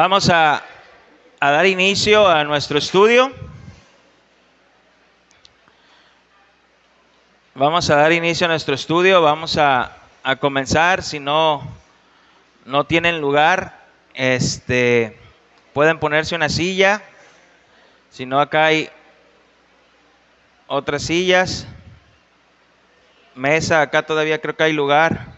Vamos a dar inicio a nuestro estudio. Vamos a comenzar. Si no tienen lugar, pueden ponerse una silla. Si no, acá hay otras sillas. Mesa, acá todavía creo que hay lugar.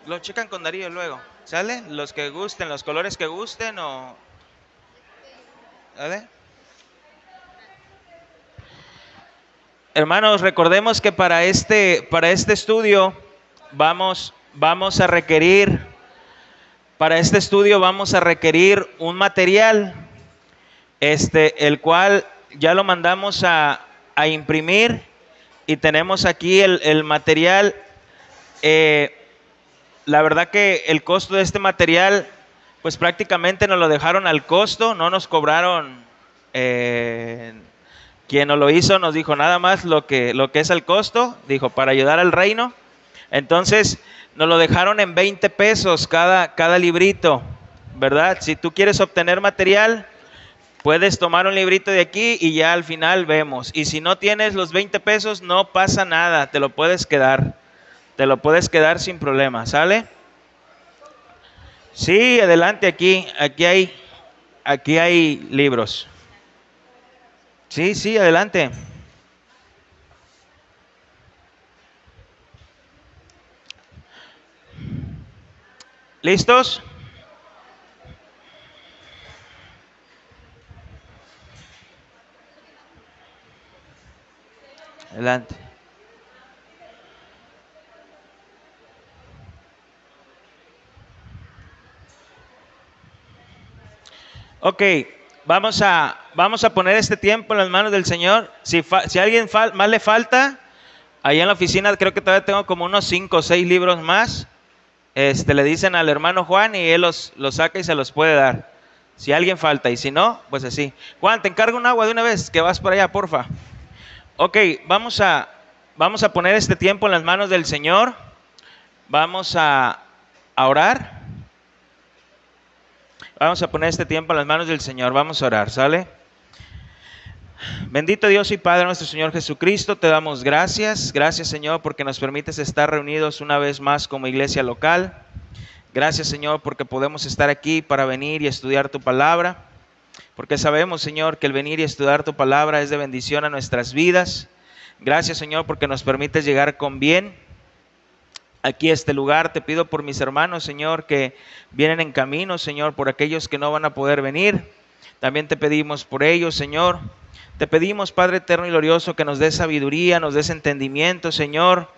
Lo checan con Darío luego. ¿Sale? Los que gusten, los colores que gusten o... ¿Sale? Hermanos, recordemos que para este estudio vamos a requerir un material, el cual ya lo mandamos a imprimir, y tenemos aquí el material. La verdad que el costo de este material, pues prácticamente nos lo dejaron al costo, no nos cobraron. Quien nos lo hizo nos dijo nada más lo que es el costo, dijo, para ayudar al reino. Entonces nos lo dejaron en 20 pesos cada librito, ¿verdad? Si tú quieres obtener material, puedes tomar un librito de aquí y ya al final vemos. Y si no tienes los 20 pesos, no pasa nada, te lo puedes quedar sin problema, ¿sale? Sí, adelante, aquí hay libros. Sí, adelante. ¿Listos? Adelante. Ok, vamos a poner este tiempo en las manos del Señor. Si a alguien más le falta, allá en la oficina creo que todavía tengo como unos 5 o 6 libros más. Le dicen al hermano Juan y él los saca y se los puede dar. Si alguien falta, y si no, pues así. Juan, te encargo un agua de una vez, que vas para allá, porfa. Ok, vamos a poner este tiempo en las manos del Señor. Vamos a orar. Vamos a poner este tiempo en las manos del Señor. Vamos a orar, ¿sale? Bendito Dios y Padre nuestro Señor Jesucristo, te damos gracias. Gracias, Señor, porque nos permites estar reunidos una vez más como iglesia local. Gracias, Señor, porque podemos estar aquí para venir y estudiar tu palabra. Porque sabemos, Señor, que el venir y estudiar tu palabra es de bendición a nuestras vidas. Gracias, Señor, porque nos permites llegar con bien aquí a este lugar. Te pido por mis hermanos, Señor, que vienen en camino, Señor, por aquellos que no van a poder venir. También te pedimos por ellos, Señor. Te pedimos, Padre eterno y glorioso, que nos des sabiduría, nos des entendimiento, Señor,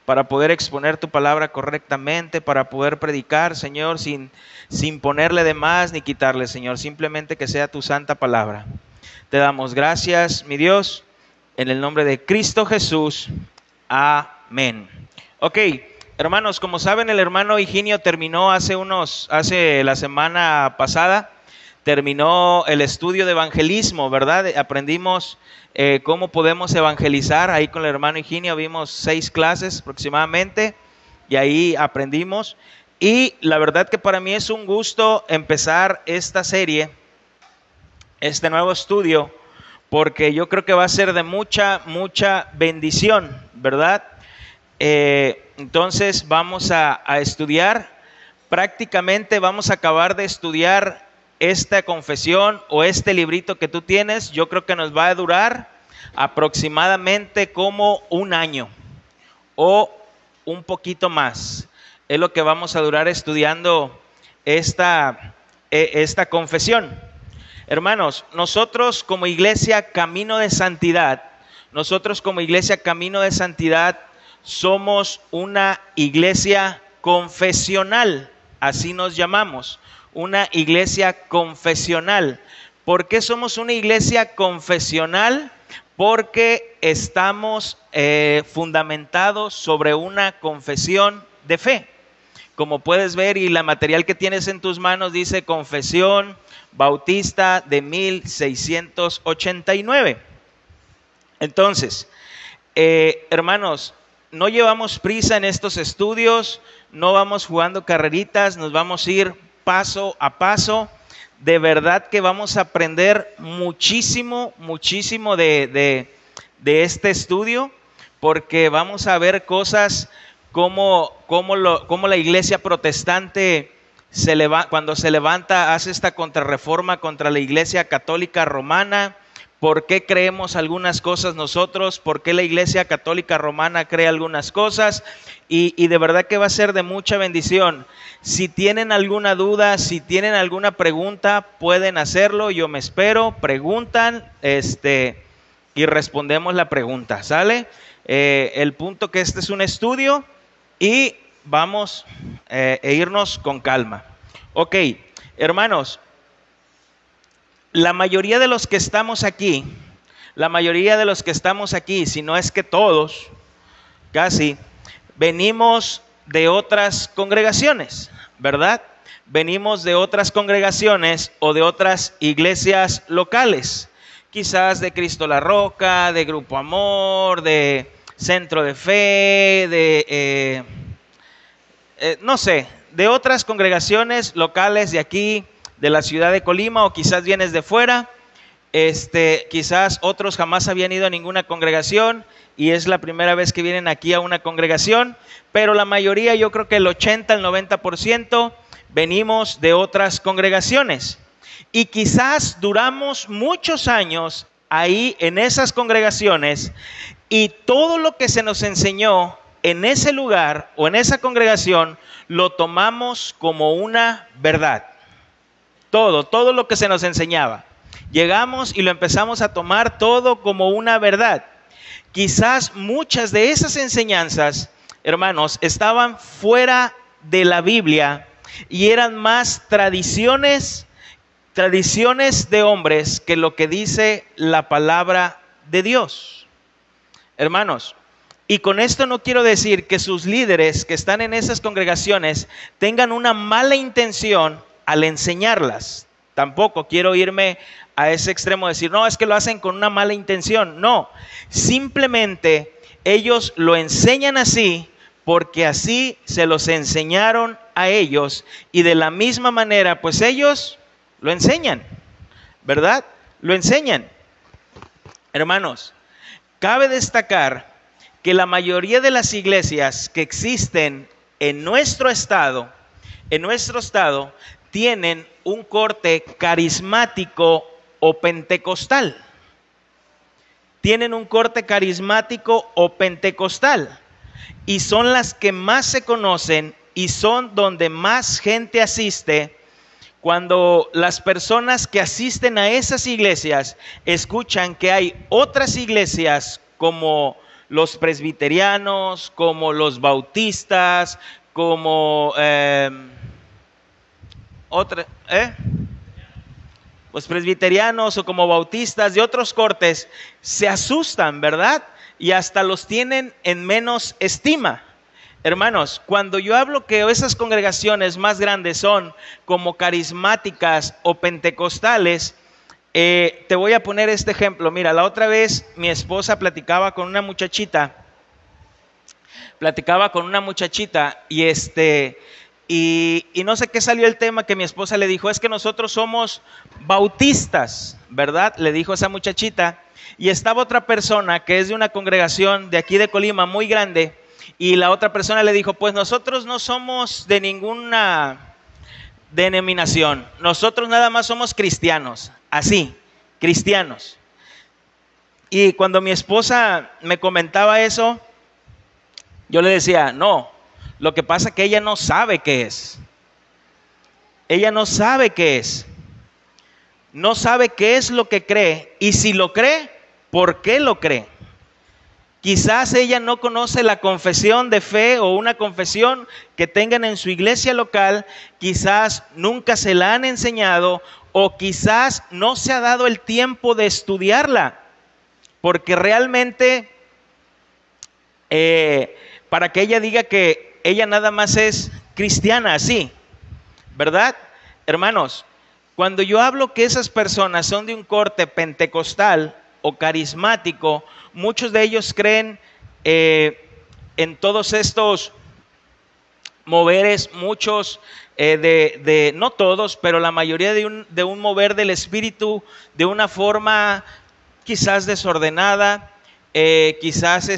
para poder exponer tu palabra correctamente, para poder predicar, Señor, sin ponerle de más ni quitarle, Señor. Simplemente que sea tu santa palabra. Te damos gracias, mi Dios, en el nombre de Cristo Jesús. Amén. Ok. Hermanos, como saben, el hermano Higinio terminó hace la semana pasada, terminó el estudio de evangelismo, ¿verdad? Aprendimos cómo podemos evangelizar. Ahí con el hermano Higinio vimos 6 clases aproximadamente y ahí aprendimos. Y la verdad que para mí es un gusto empezar esta serie, este nuevo estudio, porque yo creo que va a ser de mucha bendición, ¿verdad? Entonces vamos a estudiar. Prácticamente vamos a acabar de estudiar esta confesión o este librito que tú tienes. Yo creo que nos va a durar aproximadamente como un año o un poquito más. Es lo que vamos a durar estudiando esta confesión. Hermanos, nosotros como iglesia Camino de Santidad, somos una iglesia confesional, así nos llamamos, una iglesia confesional. ¿Por qué somos una iglesia confesional? Porque estamos fundamentados sobre una confesión de fe. Como puedes ver, y la material que tienes en tus manos dice Confesión Bautista de 1689. Entonces, hermanos, no llevamos prisa en estos estudios, no vamos jugando carreritas, nos vamos a ir paso a paso. De verdad que vamos a aprender muchísimo, muchísimo de este estudio, porque vamos a ver cosas como la iglesia protestante cuando se levanta, hace esta contrarreforma contra la iglesia católica romana. ¿Por qué creemos algunas cosas nosotros? ¿Por qué la iglesia católica romana cree algunas cosas? Y de verdad que va a ser de mucha bendición. Si tienen alguna duda, si tienen alguna pregunta, pueden hacerlo. Yo me espero, preguntan y respondemos la pregunta, ¿sale? El punto que este es un estudio y vamos a irnos con calma. Ok, hermanos. La mayoría de los que estamos aquí, si no es que todos, casi, venimos de otras congregaciones, ¿verdad? Venimos de otras congregaciones o de otras iglesias locales, quizás de Cristo la Roca, de Grupo Amor, de Centro de Fe, no sé, de otras congregaciones locales de aquí, de la ciudad de Colima, o quizás vienes de fuera, quizás otros jamás habían ido a ninguna congregación y es la primera vez que vienen aquí a una congregación, pero la mayoría, yo creo que el 80, el 90% venimos de otras congregaciones y quizás duramos muchos años ahí en esas congregaciones y todo lo que se nos enseñó en ese lugar o en esa congregación lo tomamos como una verdad. Todo lo que se nos enseñaba. Llegamos y lo empezamos a tomar todo como una verdad. Quizás muchas de esas enseñanzas, hermanos, estaban fuera de la Biblia y eran más tradiciones de hombres que lo que dice la palabra de Dios. Hermanos, y con esto no quiero decir que sus líderes que están en esas congregaciones tengan una mala intención al enseñarlas. Tampoco quiero irme a ese extremo de decir, no, es que lo hacen con una mala intención. No, simplemente ellos lo enseñan así porque así se los enseñaron a ellos y de la misma manera pues ellos lo enseñan, ¿verdad? Lo enseñan. Hermanos, cabe destacar que la mayoría de las iglesias que existen en nuestro estado tienen un corte carismático o pentecostal. Tienen un corte carismático o pentecostal. Y son las que más se conocen y son donde más gente asiste. Cuando las personas que asisten a esas iglesias escuchan que hay otras iglesias como los presbiterianos, como los bautistas, como los presbiterianos o como bautistas de otros cortes, se asustan, ¿verdad? Y hasta los tienen en menos estima. Hermanos, cuando yo hablo que esas congregaciones más grandes son como carismáticas o pentecostales, te voy a poner este ejemplo. Mira, la otra vez mi esposa platicaba con una muchachita y no sé qué salió el tema que mi esposa le dijo, es que nosotros somos bautistas, ¿verdad? Le dijo esa muchachita. Y estaba otra persona que es de una congregación de aquí de Colima muy grande y la otra persona le dijo, pues nosotros no somos de ninguna denominación, nosotros nada más somos cristianos, así, cristianos. Y cuando mi esposa me comentaba eso, yo le decía, no, lo que pasa es que ella no sabe qué es. Ella no sabe qué es. No sabe qué es lo que cree. Y si lo cree, ¿por qué lo cree? Quizás ella no conoce la confesión de fe o una confesión que tengan en su iglesia local. Quizás nunca se la han enseñado o quizás no se ha dado el tiempo de estudiarla. porque realmente para que ella diga que ella nada más es cristiana, así, ¿verdad? Hermanos, cuando yo hablo que esas personas son de un corte pentecostal o carismático, muchos de ellos creen en todos estos moveres, muchos no todos, pero la mayoría de un mover del espíritu de una forma quizás desordenada, quizás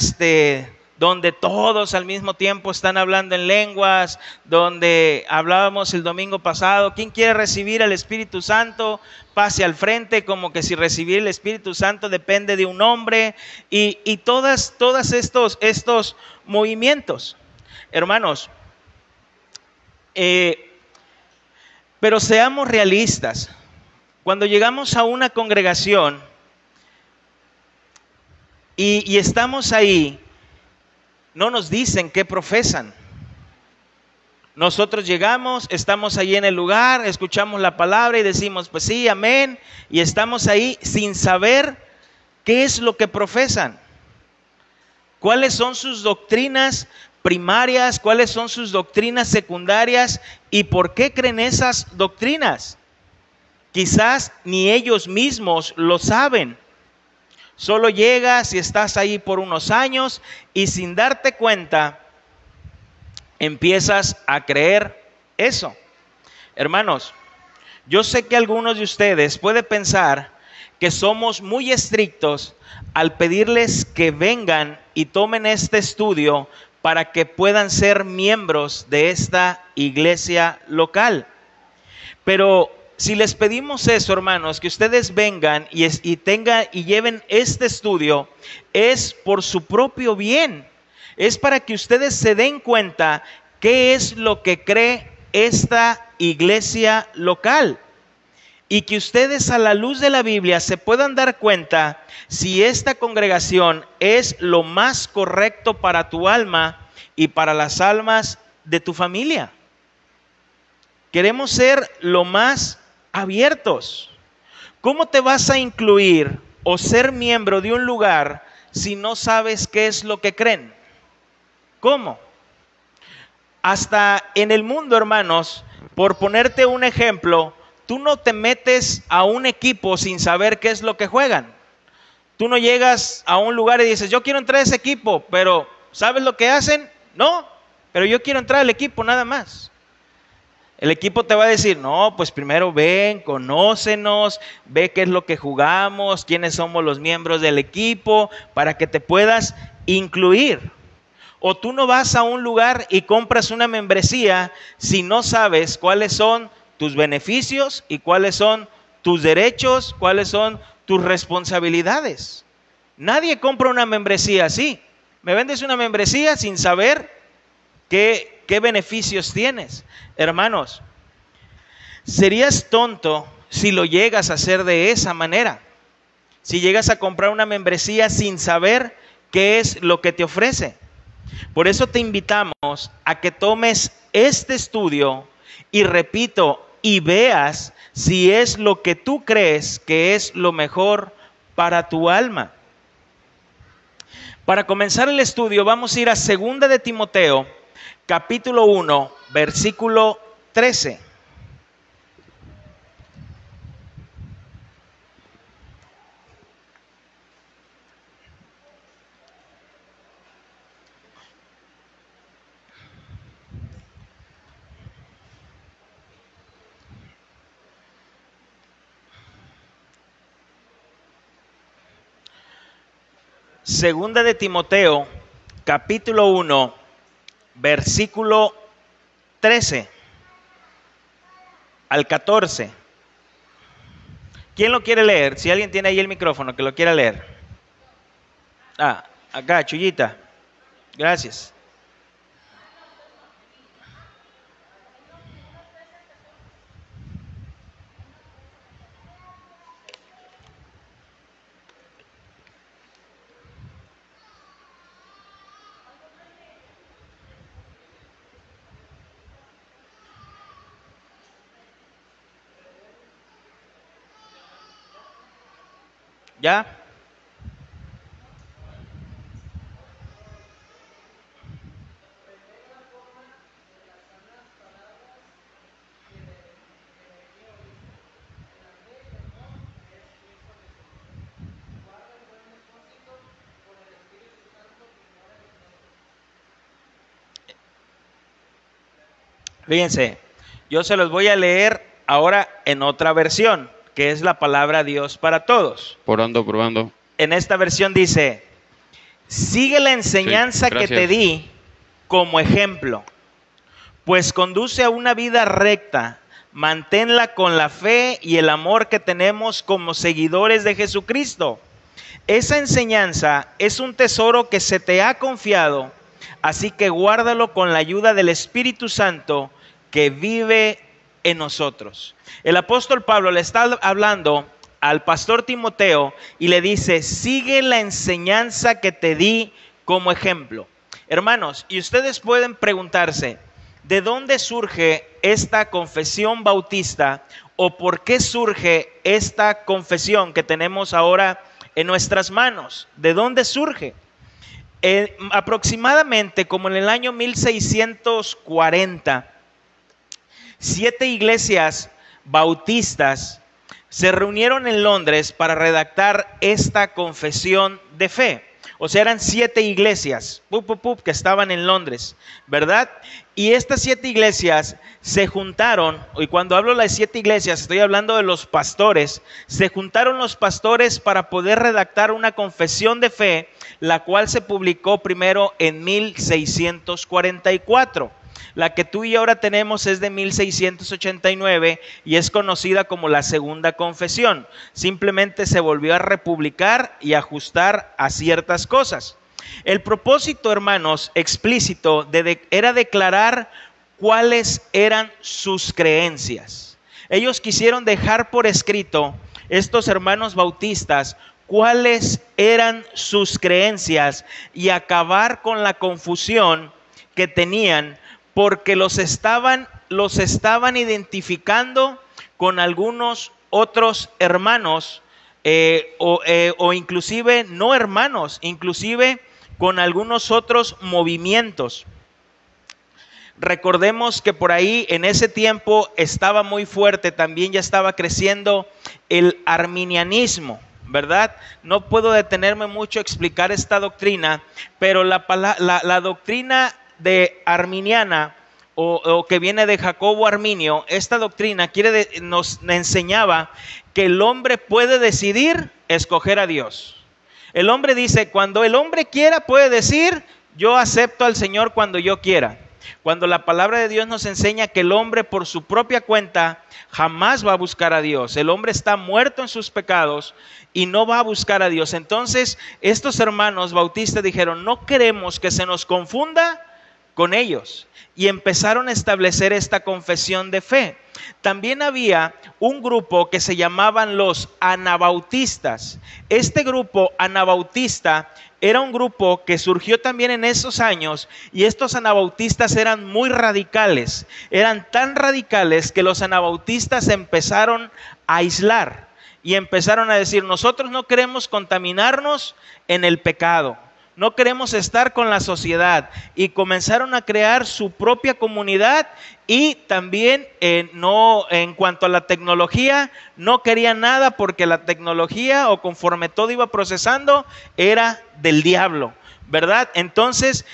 donde todos al mismo tiempo están hablando en lenguas, donde hablábamos el domingo pasado, ¿quién quiere recibir al Espíritu Santo? Pase al frente, como que si recibir el Espíritu Santo depende de un hombre, y todos estos movimientos, hermanos. Pero seamos realistas. Cuando llegamos a una congregación y estamos ahí, no nos dicen qué profesan. Nosotros llegamos, estamos ahí en el lugar, escuchamos la palabra y decimos, pues sí, amén, y estamos ahí sin saber qué es lo que profesan. ¿Cuáles son sus doctrinas primarias? ¿Cuáles son sus doctrinas secundarias? ¿Y por qué creen esas doctrinas? Quizás ni ellos mismos lo saben. Solo llegas y estás ahí por unos años y sin darte cuenta empiezas a creer eso. Hermanos, yo sé que algunos de ustedes pueden pensar que somos muy estrictos al pedirles que vengan y tomen este estudio para que puedan ser miembros de esta iglesia local. Pero si les pedimos eso, hermanos, que ustedes vengan y lleven este estudio, es por su propio bien. Es para que ustedes se den cuenta qué es lo que cree esta iglesia local. Y que ustedes a la luz de la Biblia se puedan dar cuenta si esta congregación es lo más correcto para tu alma y para las almas de tu familia. Queremos ser lo más abiertos. ¿Cómo te vas a incluir o ser miembro de un lugar si no sabes qué es lo que creen? ¿Cómo? Hasta en el mundo, hermanos, por ponerte un ejemplo, tú no te metes a un equipo sin saber qué es lo que juegan. Tú no llegas a un lugar y dices, yo quiero entrar a ese equipo, pero ¿sabes lo que hacen? No, pero yo quiero entrar al equipo nada más. El equipo te va a decir, no, pues primero ven, conócenos, ve qué es lo que jugamos, quiénes somos los miembros del equipo, para que te puedas incluir. O tú no vas a un lugar y compras una membresía si no sabes cuáles son tus beneficios y cuáles son tus derechos, cuáles son tus responsabilidades. Nadie compra una membresía así. Me vendes una membresía sin saber qué beneficios tienes. Hermanos, serías tonto si lo llegas a hacer de esa manera. Si llegas a comprar una membresía sin saber qué es lo que te ofrece. Por eso te invitamos a que tomes este estudio y repito, y veas si es lo que tú crees que es lo mejor para tu alma. Para comenzar el estudio vamos a ir a 2 de Timoteo, capítulo 1, versículo 13. Segunda de Timoteo, capítulo 1, versículo 13 al 14. ¿Quién lo quiere leer? Si alguien tiene ahí el micrófono que lo quiera leer. Acá, Chuyita. Gracias. ¿Ya? Fíjense, yo se los voy a leer ahora en otra versión, que es la palabra Dios para todos. Probando. En esta versión dice: sigue la enseñanza que te di como ejemplo, pues conduce a una vida recta, manténla con la fe y el amor que tenemos como seguidores de Jesucristo. Esa enseñanza es un tesoro que se te ha confiado, así que guárdalo con la ayuda del Espíritu Santo que vive en nosotros. El apóstol Pablo le está hablando al pastor Timoteo y le dice: sigue la enseñanza que te di como ejemplo. Hermanos, y ustedes pueden preguntarse, ¿de dónde surge esta confesión bautista o por qué surge esta confesión que tenemos ahora en nuestras manos? ¿De dónde surge? Aproximadamente como en el año 1640, 7 iglesias bautistas se reunieron en Londres para redactar esta confesión de fe. O sea, eran 7 iglesias que estaban en Londres, ¿verdad? Y estas 7 iglesias se juntaron, y cuando hablo de las 7 iglesias, estoy hablando de los pastores. Se juntaron los pastores para poder redactar una confesión de fe, la cual se publicó primero en 1644. La que tú y yo ahora tenemos es de 1689 y es conocida como la Segunda Confesión. Simplemente se volvió a republicar y ajustar a ciertas cosas. El propósito, hermanos, explícito era declarar cuáles eran sus creencias. Ellos quisieron dejar por escrito, estos hermanos bautistas, cuáles eran sus creencias y acabar con la confusión que tenían, porque los estaban identificando con algunos otros hermanos o inclusive no hermanos, inclusive con algunos otros movimientos. Recordemos que por ahí en ese tiempo estaba muy fuerte, también ya estaba creciendo el arminianismo, ¿verdad? No puedo detenerme mucho a explicar esta doctrina, pero la doctrina de arminiana o que viene de Jacobo Arminio, esta doctrina nos enseñaba que el hombre puede decidir escoger a Dios. El hombre dice, cuando el hombre quiera puede decir, yo acepto al Señor cuando yo quiera. Cuando la palabra de Dios nos enseña que el hombre por su propia cuenta jamás va a buscar a Dios. El hombre está muerto en sus pecados y no va a buscar a Dios. Entonces estos hermanos bautistas dijeron, no queremos que se nos confunda con ellos, y empezaron a establecer esta confesión de fe. También había un grupo que se llamaban los anabautistas. Este grupo anabautista era un grupo que surgió también en esos años, y estos anabautistas eran muy radicales. Eran tan radicales que los anabautistas empezaron a aislar y empezaron a decir, nosotros no queremos contaminarnos en el pecado. No queremos estar con la sociedad, y comenzaron a crear su propia comunidad, y también en cuanto a la tecnología no querían nada, porque la tecnología o conforme todo iba procesando era del diablo, ¿verdad? Entonces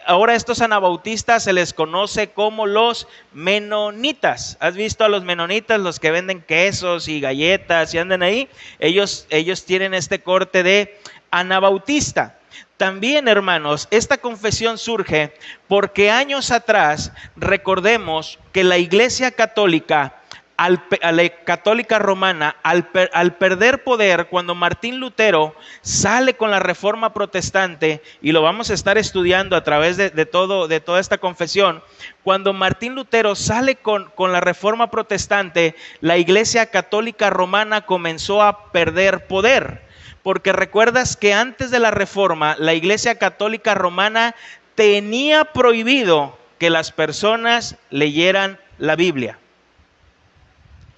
ahora a estos anabautistas se les conoce como los menonitas. ¿Has visto a los menonitas, los que venden quesos y galletas y andan ahí? Ellos tienen este corte de anabautista. También, hermanos, esta confesión surge porque años atrás, recordemos que la Iglesia Católica, la Católica Romana, al perder poder, cuando Martín Lutero sale con la Reforma Protestante, y lo vamos a estar estudiando a través de toda esta confesión, cuando Martín Lutero sale con la Reforma Protestante, la Iglesia Católica Romana comenzó a perder poder. Porque recuerdas que antes de la Reforma, la Iglesia Católica Romana tenía prohibido que las personas leyeran la Biblia.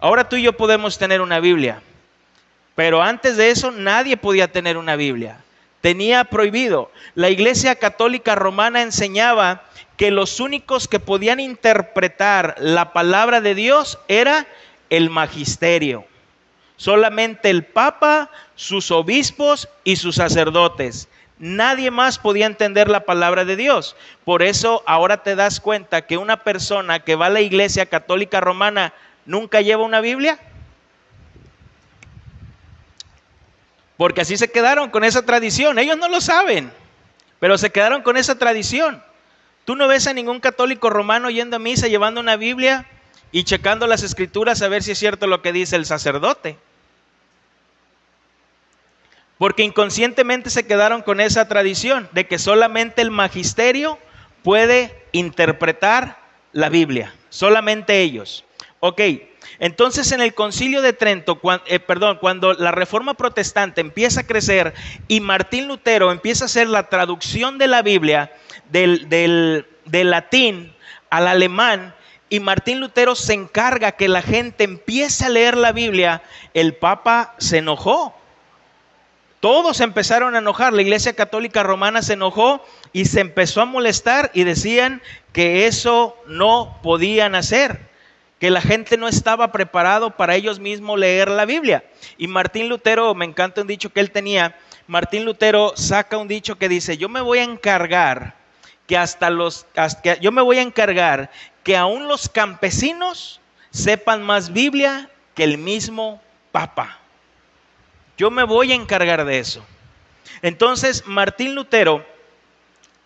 Ahora tú y yo podemos tener una Biblia, pero antes de eso nadie podía tener una Biblia. Tenía prohibido. La Iglesia Católica Romana enseñaba que los únicos que podían interpretar la palabra de Dios era el magisterio. Solamente el Papa, sus obispos y sus sacerdotes. Nadie más podía entender la palabra de Dios. Por eso ahora te das cuenta que una persona que va a la iglesia católica romana nunca lleva una Biblia. Porque así se quedaron con esa tradición. Ellos no lo saben, pero se quedaron con esa tradición. Tú no ves a ningún católico romano yendo a misa llevando una Biblia y checando las escrituras a ver si es cierto lo que dice el sacerdote. Porque inconscientemente se quedaron con esa tradición de que solamente el magisterio puede interpretar la Biblia. Solamente ellos. Ok, entonces en el Concilio de Trento, cuando la Reforma Protestante empieza a crecer y Martín Lutero empieza a hacer la traducción de la Biblia del latín al alemán, y Martín Lutero se encarga que la gente empiece a leer la Biblia, el Papa se enojó. Todos empezaron a enojar, la Iglesia Católica Romana se enojó y se empezó a molestar y decían que eso no podían hacer, que la gente no estaba preparado para ellos mismos leer la Biblia. Y Martín Lutero, me encanta un dicho que él tenía, Martín Lutero saca un dicho que dice, yo me voy a encargar que aún los campesinos sepan más Biblia que el mismo Papa. Yo me voy a encargar de eso. Entonces, Martín Lutero,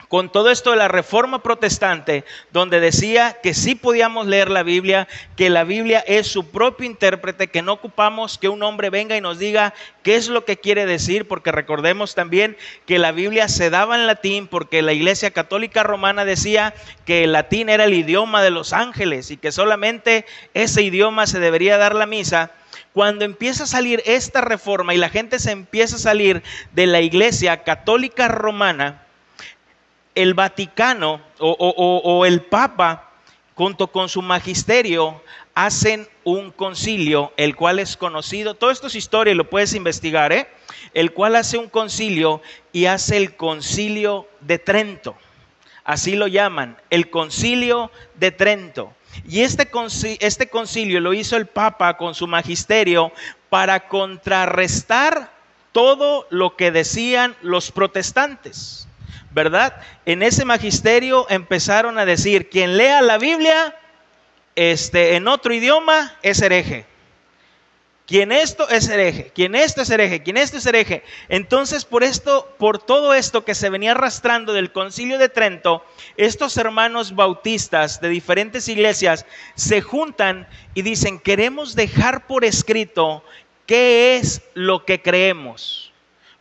con todo esto de la Reforma Protestante, donde decía que sí podíamos leer la Biblia, que la Biblia es su propio intérprete, que no ocupamos que un hombre venga y nos diga qué es lo que quiere decir, porque recordemos también que la Biblia se daba en latín, porque la Iglesia Católica Romana decía que el latín era el idioma de los ángeles y que solamente ese idioma se debería dar la misa. Cuando empieza a salir esta reforma y la gente se empieza a salir de la Iglesia Católica Romana, el Vaticano o el Papa, junto con su magisterio, hacen un concilio, el cual es conocido, todo esto es historia y lo puedes investigar, el cual hace un concilio y hace el Concilio de Trento. Así lo llaman, el Concilio de Trento. Y este concilio lo hizo el Papa con su magisterio para contrarrestar todo lo que decían los protestantes, ¿verdad? En ese magisterio empezaron a decir, quien lea la Biblia en otro idioma es hereje. Quien esto es hereje, quien esto es hereje, quien esto es hereje. Entonces, por todo esto que se venía arrastrando del Concilio de Trento, estos hermanos bautistas de diferentes iglesias se juntan y dicen, queremos dejar por escrito qué es lo que creemos,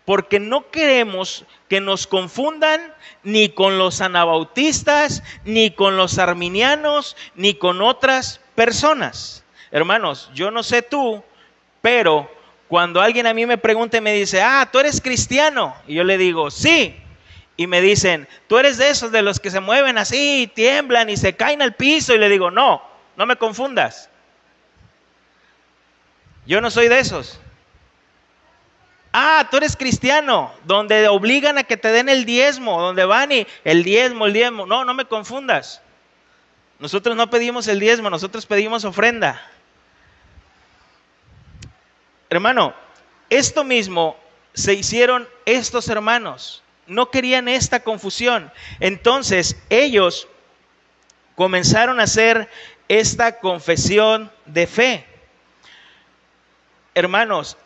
porque no queremos que nos confundan ni con los anabautistas, ni con los arminianos, ni con otras personas. Hermanos, yo no sé tú, pero cuando alguien a mí me pregunta y me dice, ¿tú eres cristiano? Y yo le digo, sí. Y me dicen, ¿tú eres de esos de los que se mueven así, y tiemblan y se caen al piso? Y le digo, no me confundas. Yo no soy de esos. Tú eres cristiano, donde obligan a que te den el diezmo, donde van y el diezmo. No me confundas. Nosotros no pedimos el diezmo, nosotros pedimos ofrenda. Hermano, esto mismo se hicieron estos hermanos. No querían esta confusión. Entonces ellos comenzaron a hacer esta confesión de fe. Hermanos,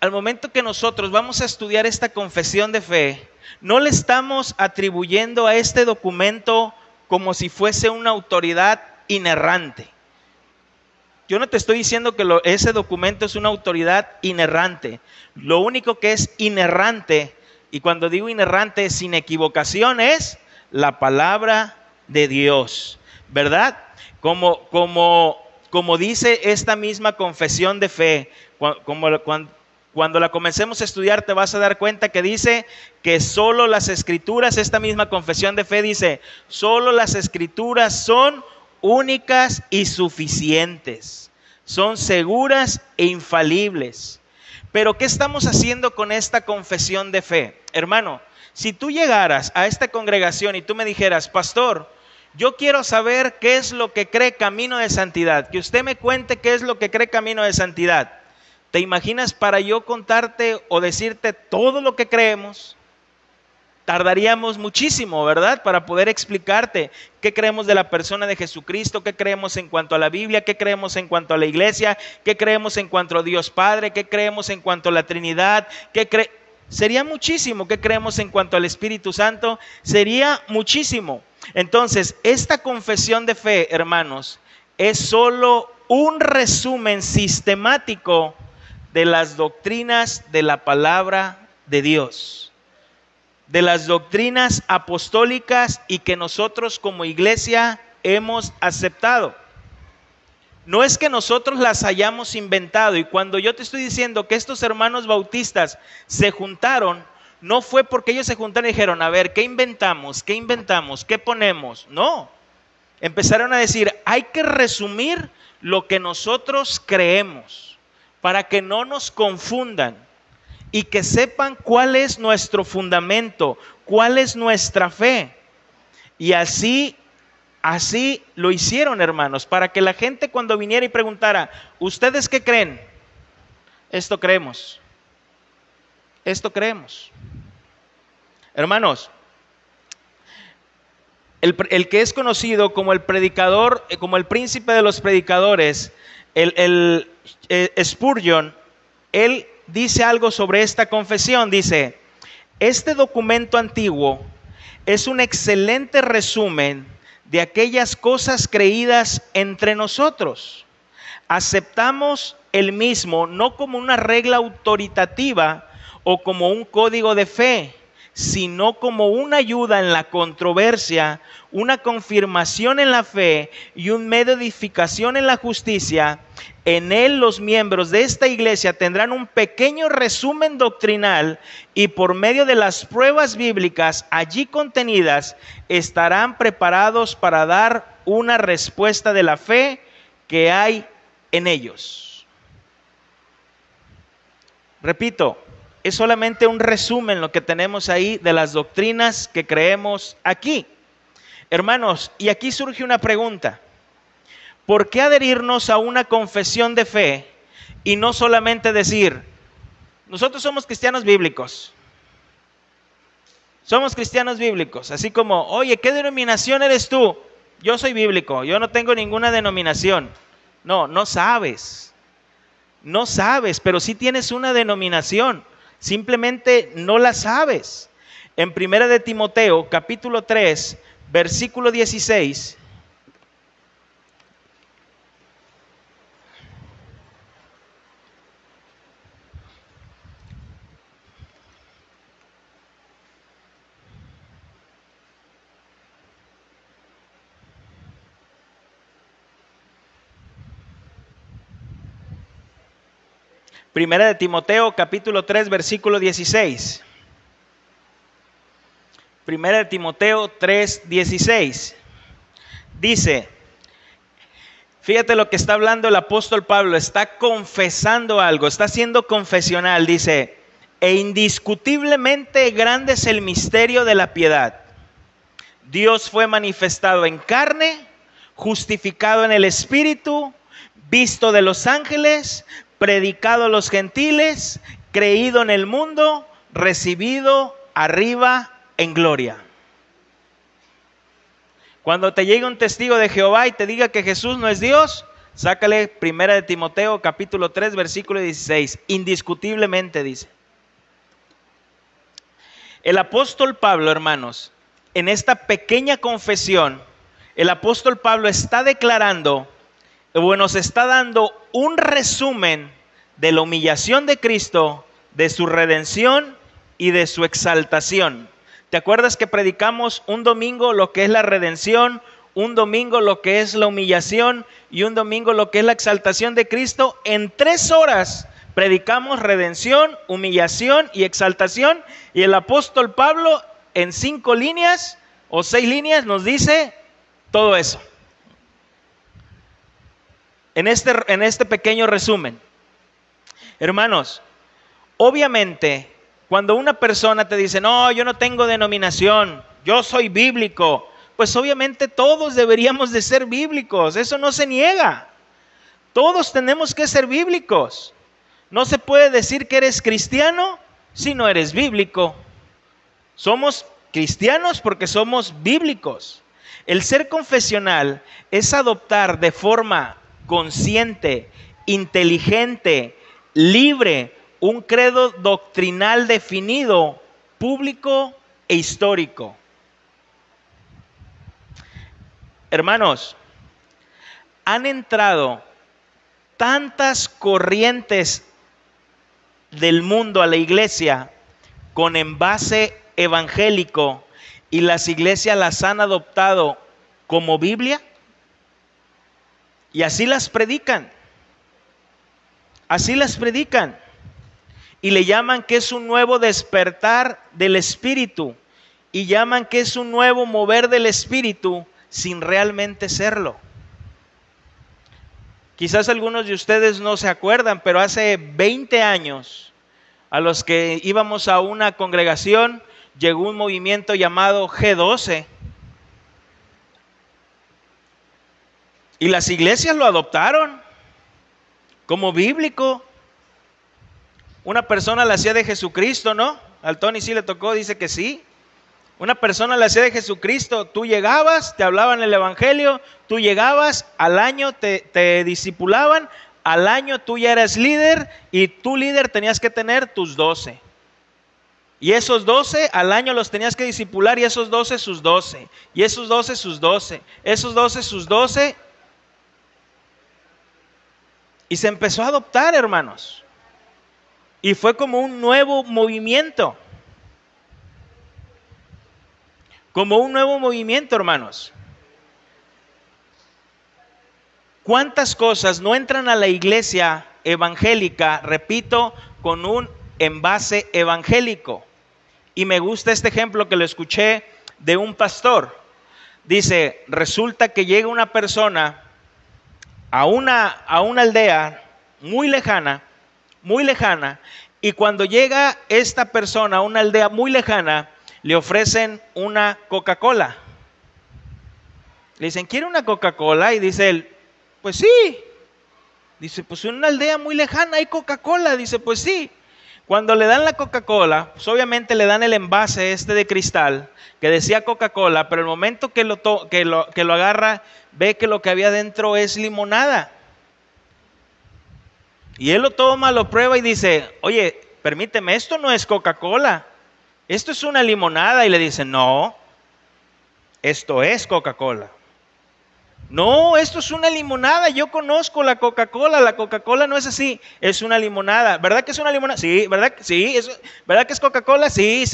al momento que nosotros vamos a estudiar esta confesión de fe, no le estamos atribuyendo a este documento como si fuese una autoridad inerrante. Yo no te estoy diciendo que ese documento es una autoridad inerrante. Lo único que es inerrante, y cuando digo inerrante sin equivocación, es la palabra de Dios, ¿verdad? Como dice esta misma confesión de fe, cuando la comencemos a estudiar te vas a dar cuenta que dice que solo las escrituras, esta misma confesión de fe dice, solo las escrituras son únicas y suficientes, son seguras e infalibles. Pero ¿qué estamos haciendo con esta confesión de fe? Hermano, si tú llegaras a esta congregación y tú me dijeras, pastor, yo quiero saber qué es lo que cree Camino de Santidad, que usted me cuente qué es lo que cree Camino de Santidad. ¿Te imaginas para yo contarte o decirte todo lo que creemos? Tardaríamos muchísimo, ¿verdad? Para poder explicarte qué creemos de la persona de Jesucristo, qué creemos en cuanto a la Biblia, qué creemos en cuanto a la iglesia, qué creemos en cuanto a Dios Padre, qué creemos en cuanto a la Trinidad, sería muchísimo, qué creemos en cuanto al Espíritu Santo, sería muchísimo. Entonces, esta confesión de fe, hermanos, es solo un resumen sistemático de las doctrinas de la palabra de Dios, de las doctrinas apostólicas y que nosotros como iglesia hemos aceptado. No es que nosotros las hayamos inventado, y cuando yo te estoy diciendo que estos hermanos bautistas se juntaron, no fue porque ellos se juntaron y dijeron, a ver, ¿qué inventamos? ¿Qué ponemos? No, empezaron a decir, hay que resumir lo que nosotros creemos para que no nos confundan y que sepan cuál es nuestro fundamento, cuál es nuestra fe. Y así lo hicieron, hermanos, para que la gente cuando viniera y preguntara, ¿ustedes qué creen? Esto creemos. Esto creemos. Hermanos, el que es conocido como el predicador, como el príncipe de los predicadores, Spurgeon, él dice algo sobre esta confesión. Dice, este documento antiguo es un excelente resumen de aquellas cosas creídas entre nosotros. Aceptamos el mismo no como una regla autoritativa o como un código de fe, sino como una ayuda en la controversia, una confirmación en la fe y un medio de edificación en la justicia. En él los miembros de esta iglesia tendrán un pequeño resumen doctrinal y por medio de las pruebas bíblicas allí contenidas estarán preparados para dar una respuesta de la fe que hay en ellos. Repito, es solamente un resumen lo que tenemos ahí de las doctrinas que creemos aquí. Hermanos, y aquí surge una pregunta. ¿Por qué adherirnos a una confesión de fe y no solamente decir, nosotros somos cristianos bíblicos? Somos cristianos bíblicos, así como, oye, ¿qué denominación eres tú? Yo soy bíblico, yo no tengo ninguna denominación. No sabes, pero sí tienes una denominación, simplemente no la sabes. En 1 de Timoteo, capítulo 3, versículo 16, Primera de Timoteo, capítulo 3, versículo 16. Primera de Timoteo 3, 16. Dice, fíjate lo que está hablando el apóstol Pablo, está confesando algo, está siendo confesional. Dice, e indiscutiblemente grande es el misterio de la piedad. Dios fue manifestado en carne, justificado en el Espíritu, visto de los ángeles, predicado a los gentiles, creído en el mundo, recibido arriba en gloria. Cuando te llegue un testigo de Jehová y te diga que Jesús no es Dios, sácale 1 de Timoteo capítulo 3 versículo 16. Indiscutiblemente dice. El apóstol Pablo, hermanos, en esta pequeña confesión, el apóstol Pablo está declarando, nos está dando un resumen de la humillación de Cristo, de su redención y de su exaltación. ¿Te acuerdas que predicamos un domingo lo que es la redención, un domingo lo que es la humillación y un domingo lo que es la exaltación de Cristo? En 3 horas predicamos redención, humillación y exaltación, y el apóstol Pablo en 5 líneas o 6 líneas nos dice todo eso. En este pequeño resumen. Hermanos, obviamente, cuando una persona te dice, no, yo no tengo denominación, yo soy bíblico, pues obviamente todos deberíamos de ser bíblicos, eso no se niega. Todos tenemos que ser bíblicos. No se puede decir que eres cristiano si no eres bíblico. Somos cristianos porque somos bíblicos. El ser confesional es adoptar de forma consciente, inteligente, libre, un credo doctrinal definido, público e histórico. Hermanos, han entrado tantas corrientes del mundo a la iglesia con envase evangélico y las iglesias las han adoptado como Biblia y así las predican. Así las predican y le llaman que es un nuevo despertar del espíritu y llaman que es un nuevo mover del espíritu sin realmente serlo. Quizás algunos de ustedes no se acuerdan, pero hace 20 años, a los que íbamos a una congregación, llegó un movimiento llamado G12. Y las iglesias lo adoptaron como bíblico. Una persona la hacía de Jesucristo, ¿no? Al Tony sí le tocó, dice que sí. Una persona la hacía de Jesucristo. Tú llegabas, te hablaban el evangelio, tú llegabas, al año te discipulaban, al año tú ya eras líder y tú líder tenías que tener tus 12. Y esos 12 al año los tenías que discipular y esos 12 sus 12. Y esos 12 sus 12. Esos 12 sus 12. Y se empezó a adoptar, hermanos. Y fue como un nuevo movimiento. Como un nuevo movimiento, hermanos. ¿Cuántas cosas no entran a la iglesia evangélica, repito, con un envase evangélico? Y me gusta este ejemplo que lo escuché de un pastor. Dice, resulta que llega una persona a una aldea muy lejana, y cuando llega esta persona a una aldea muy lejana, le ofrecen una Coca-Cola. Le dicen, ¿quiere una Coca-Cola? Y dice él, pues sí. Dice, pues en una aldea muy lejana hay Coca-Cola. Dice, pues sí. Cuando le dan la Coca-Cola, pues obviamente le dan el envase este de cristal que decía Coca-Cola, pero el momento que lo agarra, ve que lo que había dentro es limonada. Y él lo toma, lo prueba y dice, oye, permíteme, esto no es Coca-Cola. Esto es una limonada. Y le dicen, no, esto es Coca-Cola. No, esto es una limonada. Yo conozco la Coca-Cola. La Coca-Cola no es así, es una limonada. ¿Verdad que es una limonada? Sí, ¿verdad? Sí, ¿verdad que es Coca-Cola? Sí.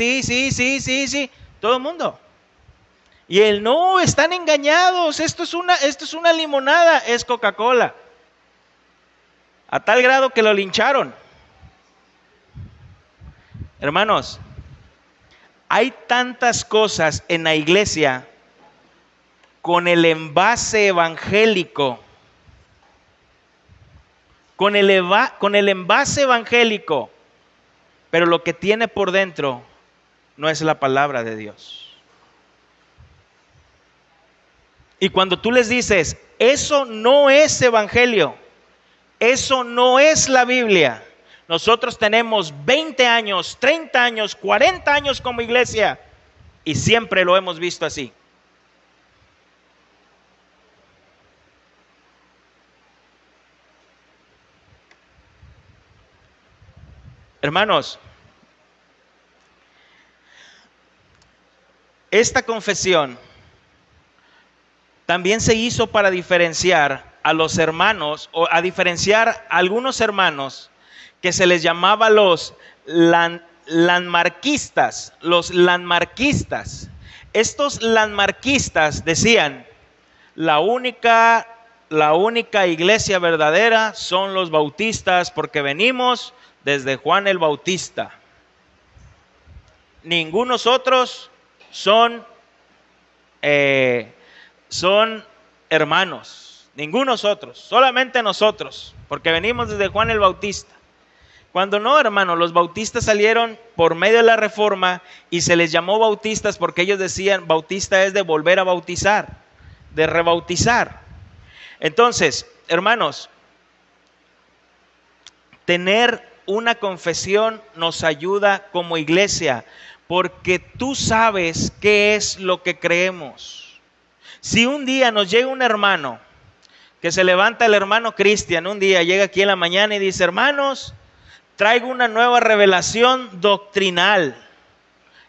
Todo el mundo. Y él, no, están engañados. Esto es una limonada, es Coca-Cola. A tal grado que lo lincharon. Hermanos, hay tantas cosas en la iglesia con el envase evangélico, con el envase evangélico, pero lo que tiene por dentro no es la palabra de Dios. Y cuando tú les dices, eso no es evangelio, eso no es la Biblia. Nosotros tenemos 20 años, 30 años, 40 años como iglesia y siempre lo hemos visto así. Hermanos, esta confesión también se hizo para diferenciar a los hermanos, o a diferenciar a algunos hermanos que se les llamaba los landmarquistas. Los landmarquistas. Estos landmarquistas decían, la única iglesia verdadera son los bautistas porque venimos desde Juan el Bautista. Ningunos otros son hermanos. Ningunos otros, solamente nosotros, porque venimos desde Juan el Bautista. Cuando no, hermano, los bautistas salieron por medio de la reforma y se les llamó bautistas porque ellos decían, bautista es de volver a bautizar, de rebautizar. Entonces, hermanos, tener una confesión nos ayuda como iglesia, porque tú sabes qué es lo que creemos. Si un día nos llega un hermano, que se levanta el hermano Cristian, un día llega aquí en la mañana y dice: hermanos, traigo una nueva revelación doctrinal.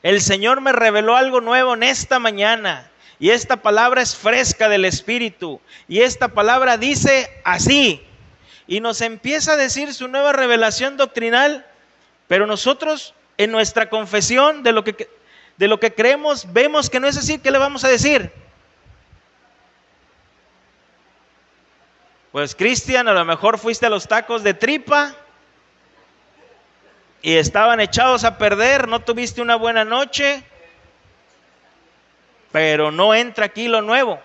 El Señor me reveló algo nuevo en esta mañana, y esta palabra es fresca del Espíritu, y esta palabra dice así, y nos empieza a decir su nueva revelación doctrinal, pero nosotros en nuestra confesión de lo que creemos vemos que no es así. ¿Qué le vamos a decir? Pues Cristian, a lo mejor fuiste a los tacos de tripa y estaban echados a perder, no tuviste una buena noche, pero no entra aquí lo nuevo.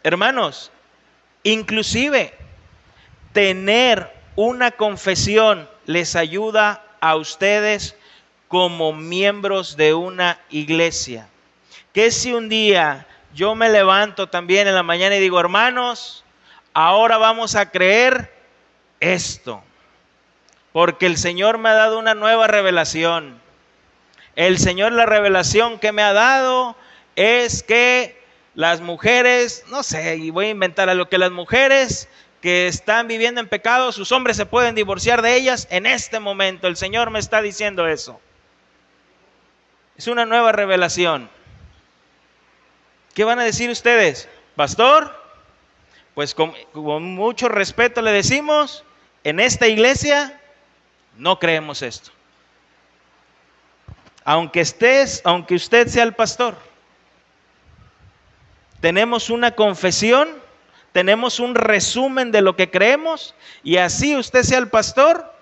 Hermanos, inclusive tener una confesión les ayuda a ustedes como miembros de una iglesia. Que si un día yo me levanto también en la mañana y digo: hermanos, ahora vamos a creer esto, porque el Señor me ha dado una nueva revelación. El Señor, la revelación que me ha dado es que las mujeres, no sé, y voy a inventar algo, que las mujeres que están viviendo en pecado, sus hombres se pueden divorciar de ellas en este momento. El Señor me está diciendo eso. Es una nueva revelación. ¿Qué van a decir ustedes? Pastor, pues con mucho respeto le decimos, en esta iglesia no creemos esto. Aunque usted sea el pastor, tenemos una confesión, tenemos un resumen de lo que creemos, y así usted sea el pastor,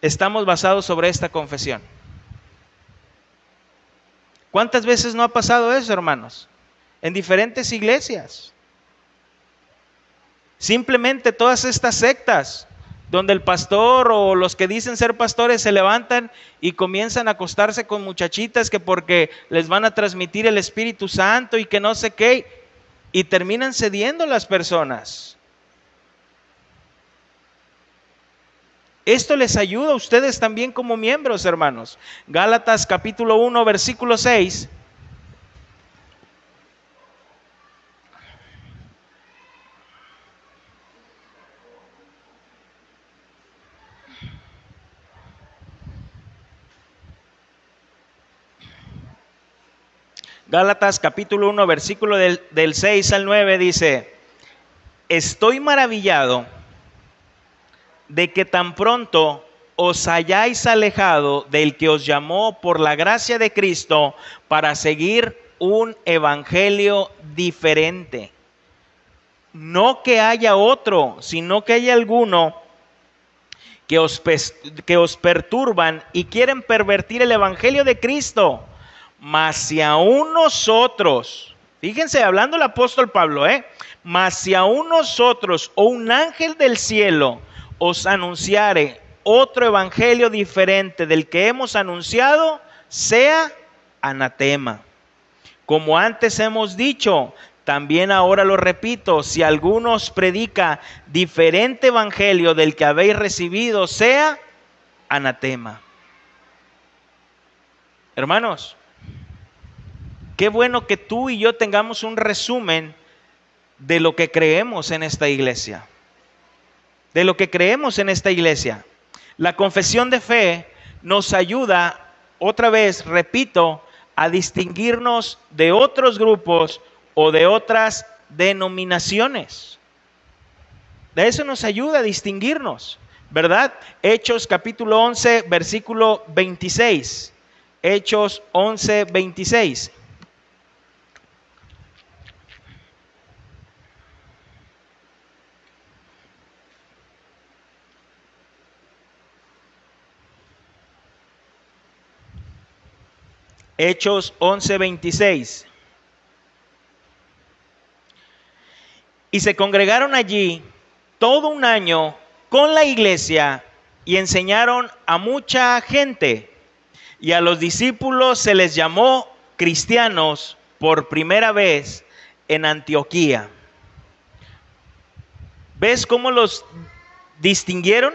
estamos basados sobre esta confesión. ¿Cuántas veces no ha pasado eso, hermanos? En diferentes iglesias. Simplemente todas estas sectas donde el pastor o los que dicen ser pastores se levantan y comienzan a acostarse con muchachitas que porque les van a transmitir el Espíritu Santo y que no sé qué, y terminan cediendo las personas. Esto les ayuda a ustedes también como miembros, hermanos. Gálatas capítulo 1, versículo 6. Gálatas capítulo 1, versículo del 6 al 9 dice: estoy maravillado de que tan pronto os hayáis alejado del que os llamó por la gracia de Cristo para seguir un evangelio diferente. No que haya otro, sino que haya alguno que os perturban y quieren pervertir el evangelio de Cristo. Mas si aún nosotros, fíjense, hablando el apóstol Pablo, mas si aún nosotros o un ángel del cielo os anunciare otro evangelio diferente del que hemos anunciado, sea anatema. Como antes hemos dicho, también ahora lo repito, si alguno os predica diferente evangelio del que habéis recibido, sea anatema. Hermanos, qué bueno que tú y yo tengamos un resumen de lo que creemos en esta iglesia. De lo que creemos en esta iglesia. La confesión de fe nos ayuda, otra vez, repito, a distinguirnos de otros grupos o de otras denominaciones. De eso nos ayuda a distinguirnos, ¿verdad? Hechos capítulo 11, versículo 26. Hechos 11, 26. Hechos 11, 26. Y se congregaron allí todo un año con la iglesia y enseñaron a mucha gente. Y a los discípulos se les llamó cristianos por primera vez en Antioquía. ¿Ves cómo los distinguieron?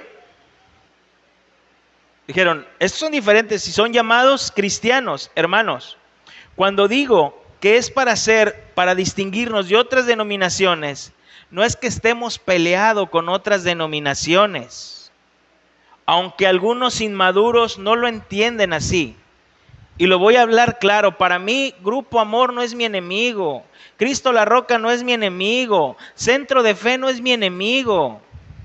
Dijeron, estos son diferentes y son llamados cristianos, hermanos. Cuando digo que es para distinguirnos de otras denominaciones, no es que estemos peleados con otras denominaciones, aunque algunos inmaduros no lo entienden así. Y lo voy a hablar claro, para mí Grupo Amor no es mi enemigo, Cristo la Roca no es mi enemigo, Centro de Fe no es mi enemigo,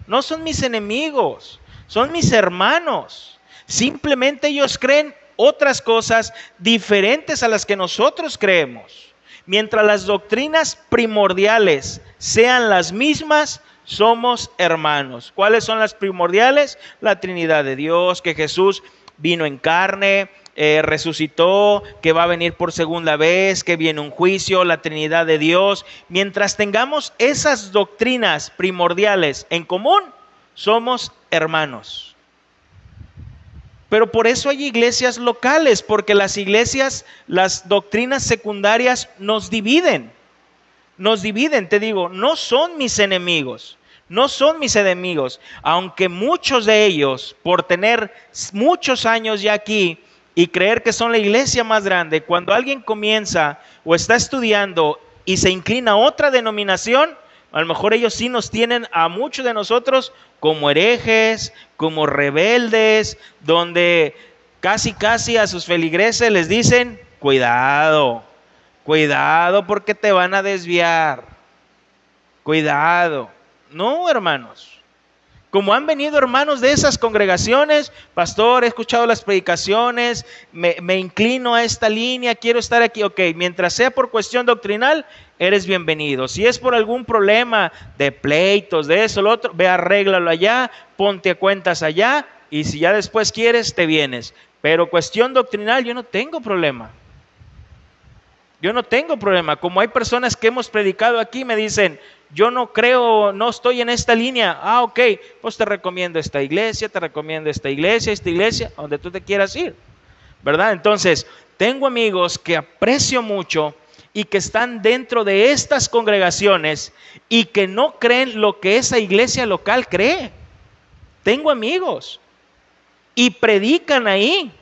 no son mis enemigos, son mis hermanos. Simplemente ellos creen otras cosas diferentes a las que nosotros creemos. Mientras las doctrinas primordiales sean las mismas, somos hermanos. ¿Cuáles son las primordiales? La Trinidad de Dios, que Jesús vino en carne, resucitó, que va a venir por segunda vez, que viene un juicio, la Trinidad de Dios. Mientras tengamos esas doctrinas primordiales en común, somos hermanos. Pero por eso hay iglesias locales, porque las iglesias, las doctrinas secundarias nos dividen. Nos dividen, te digo, no son mis enemigos, no son mis enemigos, aunque muchos de ellos, por tener muchos años ya aquí y creer que son la iglesia más grande, cuando alguien comienza o está estudiando y se inclina a otra denominación, a lo mejor ellos sí nos tienen a muchos de nosotros como herejes, como rebeldes, donde casi a sus feligreses les dicen, cuidado, cuidado porque te van a desviar, cuidado. No, hermanos. Como han venido hermanos de esas congregaciones, pastor, he escuchado las predicaciones, me inclino a esta línea, quiero estar aquí. Ok, mientras sea por cuestión doctrinal, eres bienvenido. Si es por algún problema de pleitos, de eso, lo otro, ve, arréglalo allá, ponte a cuentas allá, y si ya después quieres, te vienes. Pero cuestión doctrinal, yo no tengo problema. Yo no tengo problema. Como hay personas que hemos predicado aquí, me dicen, yo no creo, no estoy en esta línea. Ah, ok, pues te recomiendo esta iglesia, esta iglesia, donde tú te quieras ir, ¿verdad? Entonces, tengo amigos que aprecio mucho y que están dentro de estas congregaciones y que no creen lo que esa iglesia local cree. Tengo amigos y predican ahí.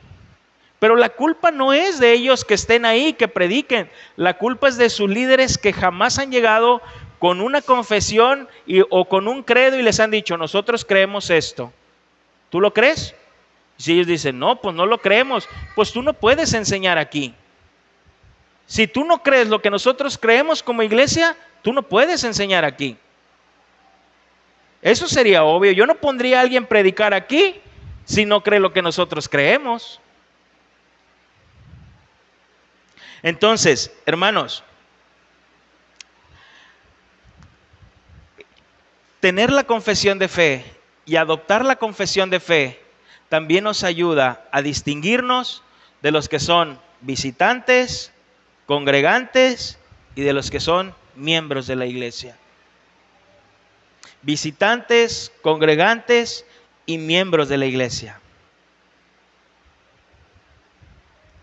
Pero la culpa no es de ellos que estén ahí, que prediquen. La culpa es de sus líderes que jamás han llegado con una confesión o con un credo y les han dicho, nosotros creemos esto. ¿Tú lo crees? Y si ellos dicen, no, pues no lo creemos, pues tú no puedes enseñar aquí. Si tú no crees lo que nosotros creemos como iglesia, tú no puedes enseñar aquí. Eso sería obvio. Yo no pondría a alguien predicar aquí si no cree lo que nosotros creemos. Entonces, hermanos, tener la confesión de fe y adoptar la confesión de fe también nos ayuda a distinguirnos de los que son visitantes, congregantes y de los que son miembros de la iglesia. Visitantes, congregantes y miembros de la iglesia.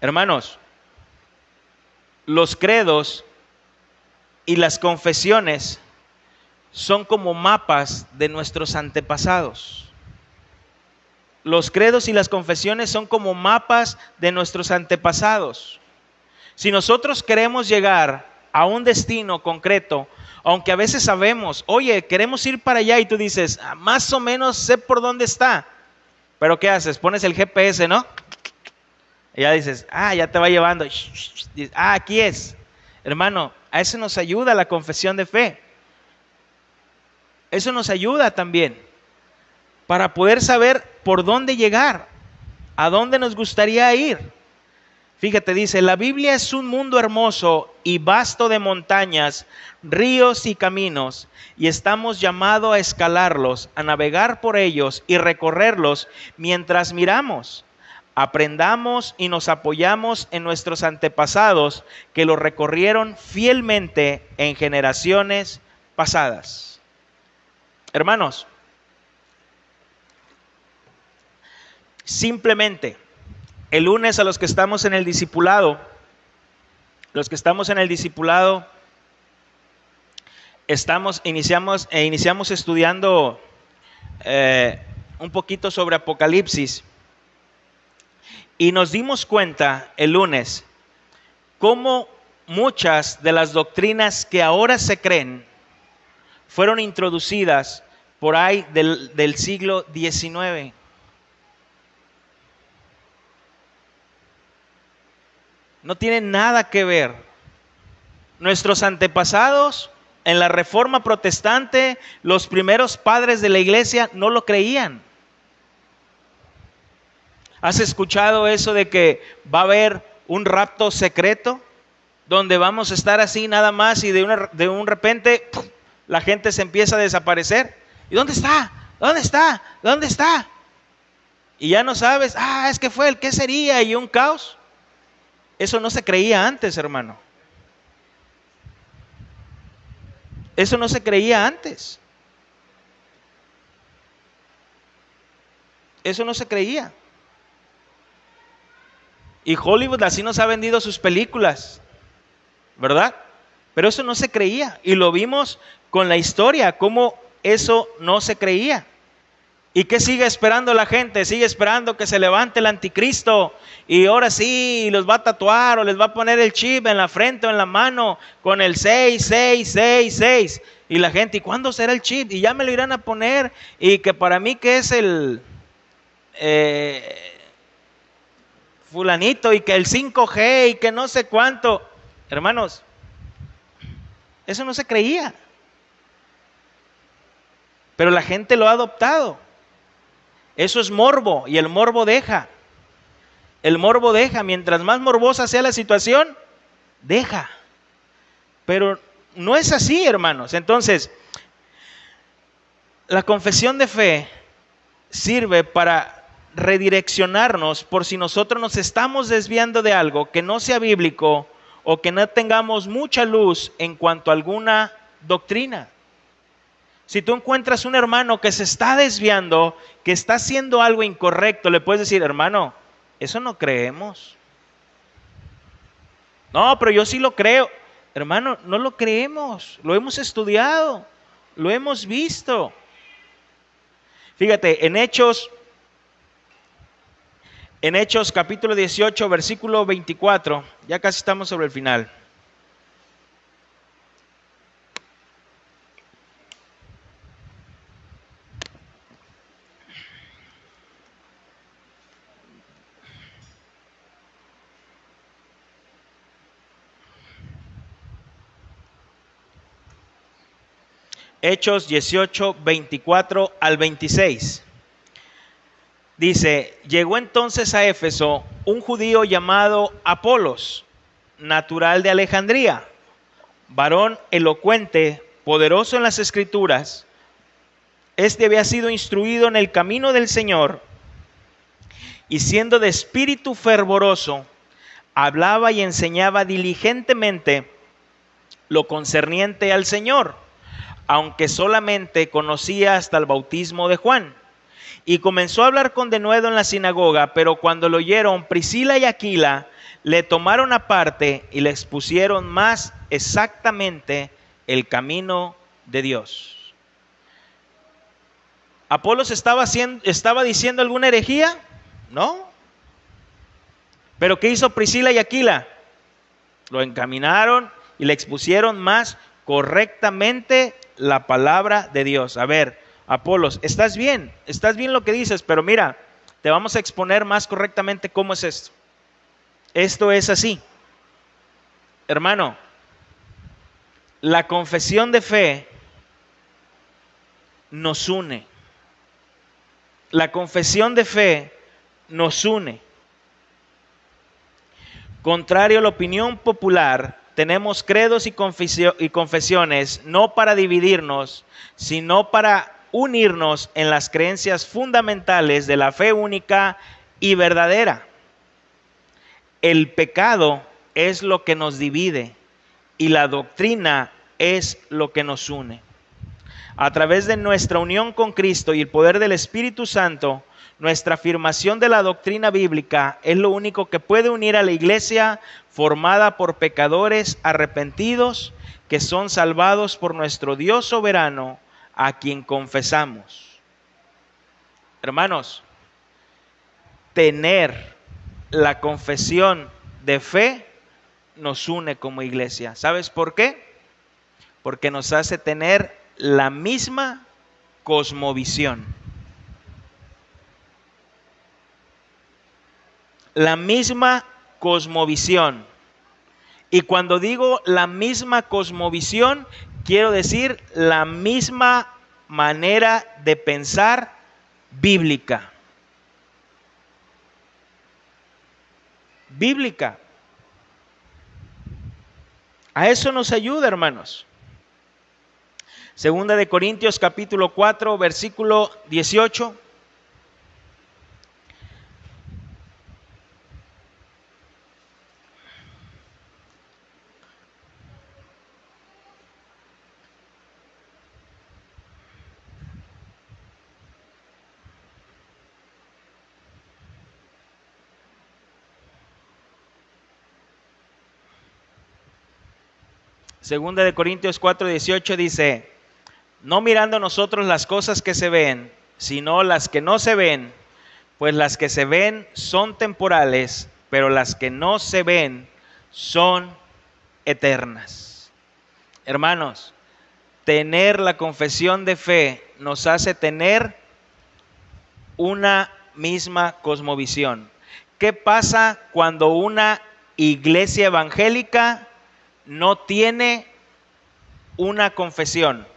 Hermanos, los credos y las confesiones son como mapas de nuestros antepasados. Los credos y las confesiones son como mapas de nuestros antepasados. Si nosotros queremos llegar a un destino concreto, aunque a veces sabemos, oye, queremos ir para allá y tú dices, más o menos sé por dónde está, pero ¿qué haces? Pones el GPS, ¿no? Y ya dices, ya te va llevando. Aquí es. Hermano, a eso nos ayuda la confesión de fe. Eso nos ayuda también para poder saber por dónde llegar, a dónde nos gustaría ir. Fíjate, dice, la Biblia es un mundo hermoso y vasto de montañas, ríos y caminos, y estamos llamados a escalarlos, a navegar por ellos y recorrerlos mientras miramos. Aprendamos y nos apoyamos en nuestros antepasados que lo recorrieron fielmente en generaciones pasadas. Hermanos, simplemente el lunes a los que estamos en el discipulado, iniciamos estudiando un poquito sobre Apocalipsis. Y nos dimos cuenta el lunes cómo muchas de las doctrinas que ahora se creen fueron introducidas por ahí del siglo XIX. No tienen nada que ver. Nuestros antepasados en la Reforma Protestante, los primeros padres de la iglesia no lo creían. ¿Has escuchado eso de que va a haber un rapto secreto? Donde vamos a estar así nada más y de un repente ¡pum!, la gente se empieza a desaparecer. ¿Y dónde está? ¿Dónde está? ¿Dónde está? Y ya no sabes, es que fue ¿qué sería? Y un caos. Eso no se creía antes, hermano. Eso no se creía antes. Eso no se creía. Y Hollywood así nos ha vendido sus películas, ¿verdad? Pero eso no se creía. Y lo vimos con la historia, cómo eso no se creía. ¿Y qué sigue esperando la gente? Sigue esperando que se levante el anticristo y ahora sí los va a tatuar o les va a poner el chip en la frente o en la mano con el 666. Y la gente, ¿y cuándo será el chip? Y ya me lo irán a poner. Y que para mí que es el fulanito y que el 5G y que no sé cuánto. Hermanos, eso no se creía. Pero la gente lo ha adoptado. Eso es morbo y el morbo deja. El morbo deja. Mientras más morbosa sea la situación, deja. Pero no es así, hermanos. Entonces, la confesión de fe sirve para redireccionarnos por si nosotros nos estamos desviando de algo que no sea bíblico o que no tengamos mucha luz en cuanto a alguna doctrina. Si tú encuentras un hermano que se está desviando, que está haciendo algo incorrecto, le puedes decir, hermano, eso no creemos. No, pero yo sí lo creo. Hermano, no lo creemos, lo hemos estudiado, lo hemos visto. Fíjate, en Hechos capítulo 18, versículo 24, ya casi estamos sobre el final. Hechos 18, 24 al 26. Dice, llegó entonces a Éfeso un judío llamado Apolos, natural de Alejandría, varón elocuente, poderoso en las escrituras. Este había sido instruido en el camino del Señor y siendo de espíritu fervoroso, hablaba y enseñaba diligentemente lo concerniente al Señor, aunque solamente conocía hasta el bautismo de Juan. Y comenzó a hablar con denuedo en la sinagoga, pero cuando lo oyeron Priscila y Aquila, le tomaron aparte y le expusieron más exactamente el camino de Dios. ¿Apolos estaba diciendo alguna herejía? No. ¿Pero qué hizo Priscila y Aquila? Lo encaminaron y le expusieron más correctamente la palabra de Dios. A ver, Apolos, estás bien lo que dices, pero mira, te vamos a exponer más correctamente cómo es esto. Esto es así. Hermano, la confesión de fe nos une. La confesión de fe nos une. Contrario a la opinión popular, tenemos credos y confesiones no para dividirnos, sino para unirnos en las creencias fundamentales de la fe única y verdadera. El pecado es lo que nos divide y la doctrina es lo que nos une. A través de nuestra unión con Cristo y el poder del Espíritu Santo, nuestra afirmación de la doctrina bíblica es lo único que puede unir a la iglesia formada por pecadores arrepentidos que son salvados por nuestro Dios soberano, a quien confesamos. Hermanos, tener la confesión de fe nos une como iglesia. ¿Sabes por qué? Porque nos hace tener la misma cosmovisión. La misma cosmovisión. Y cuando digo la misma cosmovisión, quiero decir la misma manera de pensar bíblica. Bíblica. A eso nos ayuda, hermanos. Segunda de Corintios capítulo 4, versículo 18. Segunda de Corintios 4, 18 dice: no mirando nosotros las cosas que se ven, sino las que no se ven, pues las que se ven son temporales, pero las que no se ven son eternas. Hermanos, tener la confesión de fe nos hace tener una misma cosmovisión. ¿Qué pasa cuando una iglesia evangélica no tiene una confesión?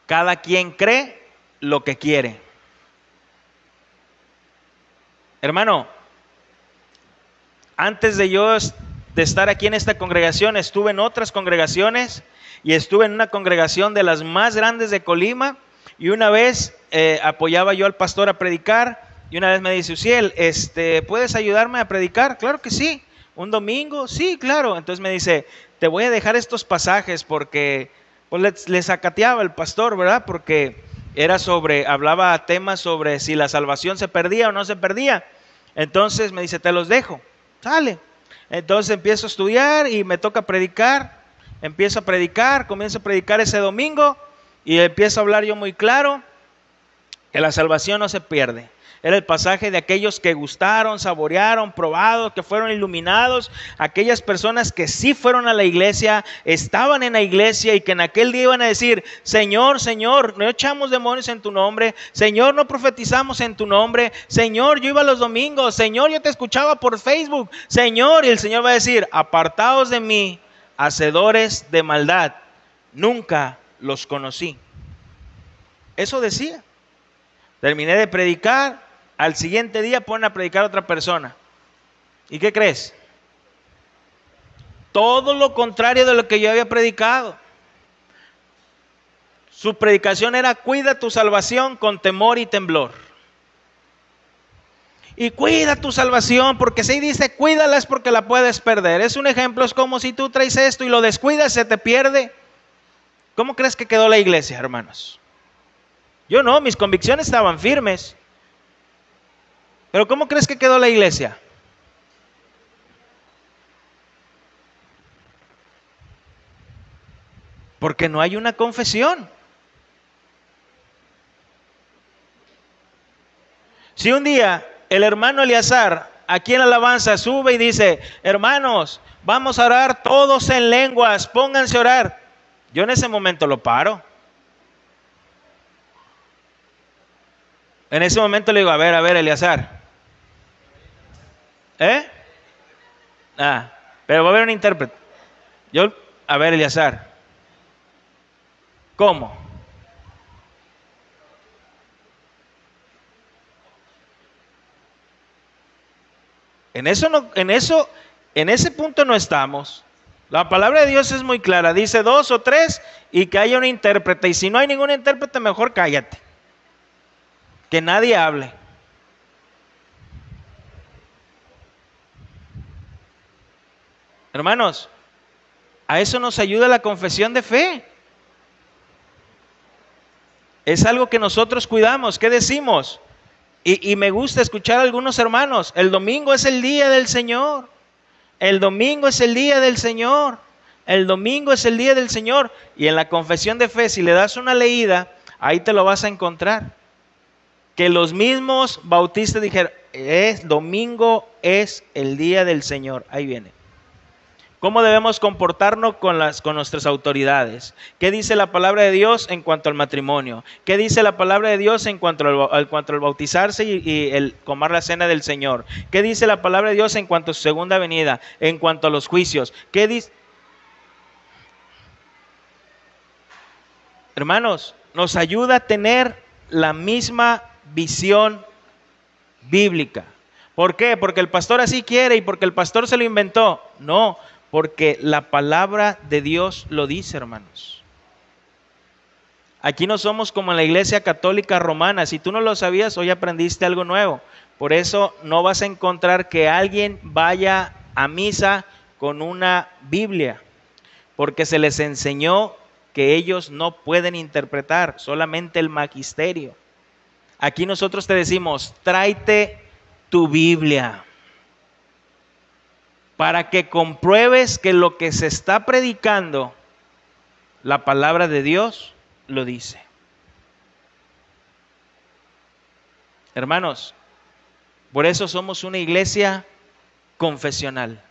Cada quien cree lo que quiere. Hermano, antes de yo de estar aquí en esta congregación, estuve en otras congregaciones y estuve en una congregación de las más grandes de Colima, y una vez apoyaba yo al pastor a predicar, y una vez me dice: Uziel, ¿puedes ayudarme a predicar? Claro que sí. ¿Un domingo? Sí, claro. Entonces me dice: te voy a dejar estos pasajes porque pues le sacateaba el pastor, ¿verdad? Porque hablaba temas sobre si la salvación se perdía o no se perdía. Entonces me dice: te los dejo. Sale. Entonces empiezo a estudiar y me toca predicar. Empiezo a predicar, comienzo a predicar ese domingo y empiezo a hablar yo muy claro que la salvación no se pierde. Era el pasaje de aquellos que gustaron, saborearon, probados, que fueron iluminados, aquellas personas que sí fueron a la iglesia, estaban en la iglesia y que en aquel día iban a decir: Señor, Señor, no echamos demonios en tu nombre, Señor, no profetizamos en tu nombre, Señor, yo iba los domingos, Señor, yo te escuchaba por Facebook, Señor, y el Señor va a decir: apartaos de mí, hacedores de maldad, nunca los conocí. Eso decía. Terminé de predicar. Al siguiente día ponen a predicar a otra persona. ¿Y qué crees? Todo lo contrario de lo que yo había predicado. Su predicación era: cuida tu salvación con temor y temblor. Y cuida tu salvación, porque si dice cuídala es porque la puedes perder. Es un ejemplo, es como si tú traes esto y lo descuidas, se te pierde. ¿Cómo crees que quedó la iglesia, hermanos? Yo no, mis convicciones estaban firmes. Pero ¿cómo crees que quedó la iglesia? Porque no hay una confesión. Si un día el hermano Eleazar, aquí en la alabanza, sube y dice: hermanos, vamos a orar todos en lenguas, pónganse a orar, yo en ese momento lo paro. En ese momento le digo: a ver, Eleazar. Pero va a haber un intérprete. A ver, Eleazar. ¿Cómo? En ese punto no estamos. La palabra de Dios es muy clara. Dice 2 o 3 y que haya un intérprete. Y si no hay ningún intérprete, mejor cállate. Que nadie hable. Hermanos, a eso nos ayuda la confesión de fe. Es algo que nosotros cuidamos. ¿Qué decimos? Y me gusta escuchar a algunos hermanos: el domingo es el día del Señor. El domingo es el día del Señor. El domingo es el día del Señor. Y en la confesión de fe, si le das una leída, ahí te lo vas a encontrar. que los mismos bautistas dijeron, domingo es el día del Señor. Ahí viene. ¿Cómo debemos comportarnos con nuestras autoridades? ¿Qué dice la palabra de Dios en cuanto al matrimonio? ¿Qué dice la palabra de Dios en cuanto al bautizarse y el tomar la cena del Señor? ¿Qué dice la palabra de Dios en cuanto a su segunda venida? En cuanto a los juicios. ¿Qué dice? Hermanos, nos ayuda a tener la misma visión bíblica. ¿Por qué? ¿Porque el pastor así quiere y porque el pastor se lo inventó? No, porque la palabra de Dios lo dice, hermanos. Aquí no somos como en la Iglesia Católica Romana. Si tú no lo sabías, hoy aprendiste algo nuevo. Por eso no vas a encontrar que alguien vaya a misa con una Biblia, porque se les enseñó que ellos no pueden interpretar, solamente el magisterio. Aquí nosotros te decimos, tráete tu Biblia para que compruebes que lo que se está predicando, la palabra de Dios lo dice. Hermanos, por eso somos una iglesia confesional.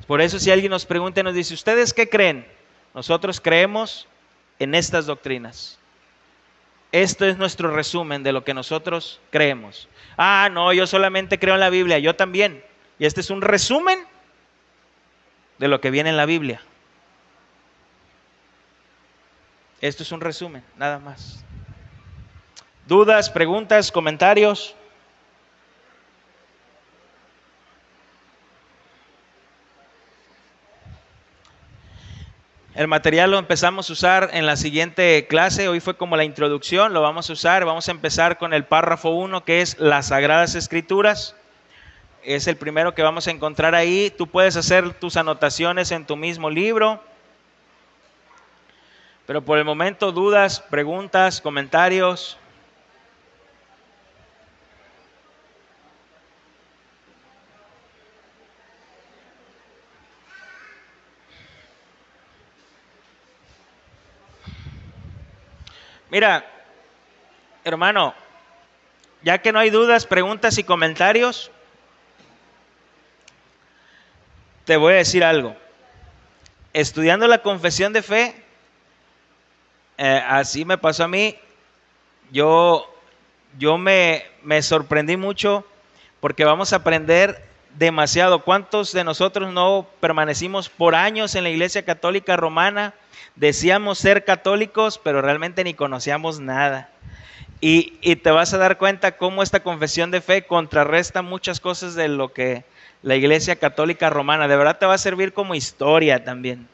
Por eso si alguien nos pregunta y nos dice, ¿ustedes qué creen? Nosotros creemos en estas doctrinas. Esto es nuestro resumen de lo que nosotros creemos. Ah, no, yo solamente creo en la Biblia, yo también. Y este es un resumen de lo que viene en la Biblia. Esto es un resumen, nada más. ¿Dudas, preguntas, comentarios? El material lo empezamos a usar en la siguiente clase. Hoy fue como la introducción, lo vamos a usar. Vamos a empezar con el párrafo 1, que es las Sagradas Escrituras. Es el primero que vamos a encontrar ahí. Tú puedes hacer tus anotaciones en tu mismo libro. Pero por el momento, dudas, preguntas, comentarios. Mira, hermano, ya que no hay dudas, preguntas y comentarios, te voy a decir algo. Estudiando la confesión de fe, así me pasó a mí. Yo me sorprendí mucho porque vamos a aprender demasiado. ¿Cuántos de nosotros no permanecimos por años en la Iglesia Católica Romana? Decíamos ser católicos, pero realmente ni conocíamos nada. Y te vas a dar cuenta cómo esta confesión de fe contrarresta muchas cosas de lo que la Iglesia Católica Romana. De verdad te va a servir como historia también.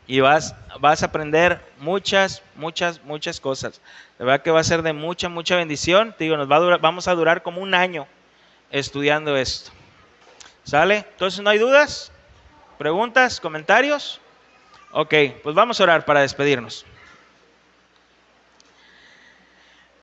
Y vas a aprender muchas cosas. De verdad que va a ser de mucha bendición. Te digo, vamos a durar como un año estudiando esto. ¿Sale? Entonces, ¿no hay dudas? ¿Preguntas? ¿Comentarios? Ok, pues vamos a orar para despedirnos.